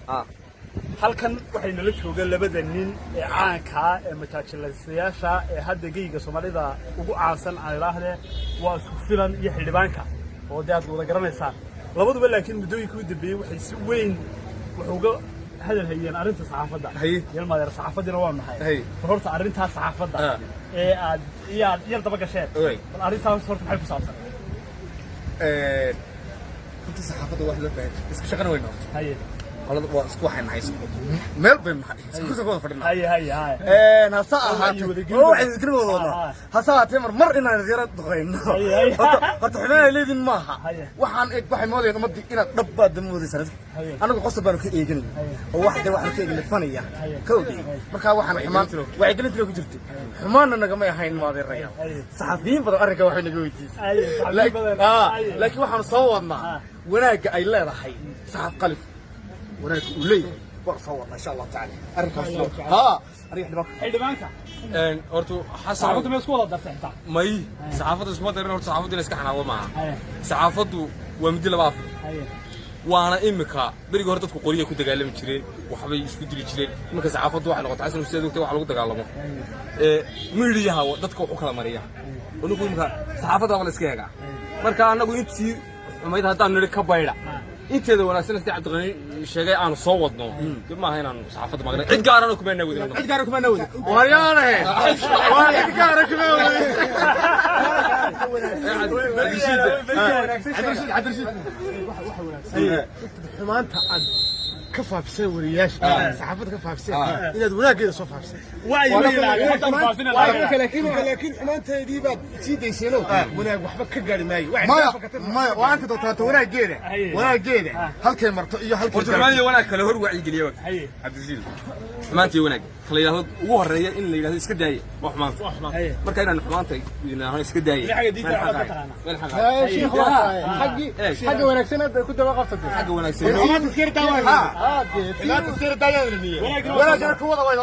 halkan waxayna la joogaan labada nin ee caanka ah ee mataajilayaasha ee hadda geyga Soomaalida ugu caansan aan ilaahdee waa isku filan iyo xildhibaanka oo aad wada garanaysaan labaduba laakiin muddooyinkii u dambeeyay waxay si weyn wuxuuga hadal hayeen arrinta saxaafadda yeel maadeer saxaafadina waa nahay horta arrinta saxaafadda ee aad yar daba gasheen bal arrintaas horta maxay ku saabsan inta saxaafadda wax la baahay iska shaqana weyno qalad waa isku waxay nahay meel bay nahay isku soo wada fadhina hasa ahaatee hasa ahaatee mar inaan yara duqeyno horta xubnaha leedin maaha waxaan eeg waxay moodayeen ummadii inaad dhabbaad moodaysan anagu qosol baan ka eeganay oo wax ka eegan fanaya kowdii marka waxaan xumaan waxay gelintii ku jirtay xumaanna naga ma ahayn maadeeraya saxafiyiin badan arrinka waxay naga weydiisay laakiin waxaan soo wadnaa wanaaga ay leedahay saxaf qalib وناك ولي برصور ما شاء الله تعالى أركب ها أريح دماغك حلبانك أرتو حسن صحافته ما يسكوت الدرس أنت ماي صحافته سكوت أرنا صحافته اللي سكحنا ومعها صحافته ومدي لباف وأنا إمك بريق هرتك قرية كنت قايل من شرين وحبي يسكت لي شرين إمك صحافته واحد لقطة عشان مستعد وقت واحد لقطة قالمه ميريها ودتك وحكلا مريها ونقول إمك صحافته ولا سكيها مركا أنا قلت ما إذا هتعمل لك كبيرة أنت إذا ولا سنة عبد الغني شيء أنا صوّدنا كم هنا صحافة ما قلنا عد قارنك من نودي عد قارنك من نودي وهريانة وهريانة قارنك من نودي عد رشيد حمانت عد كفى في سوي رياش صحافة كفى في سوي إذا دونا كذا صفى في سوي لكن حمانت دي بعد سيد يسيلو ونا وحبك كجاري ماي ما وأنت دوت ونا جيرة ونا جيرة هالكلمة مرتقية هالكلمة حمانتي ونا كله وعي جليوك عبد الزيد حمانتي ونا خليه هو الرجال اللي يقول إسكداي وحمان مركينا حمانتي إنه إسكداي حاجة ونا سنة كنت وقفت حاجة ونا سنة لا تذكر الدجاج ولا جرك هو وين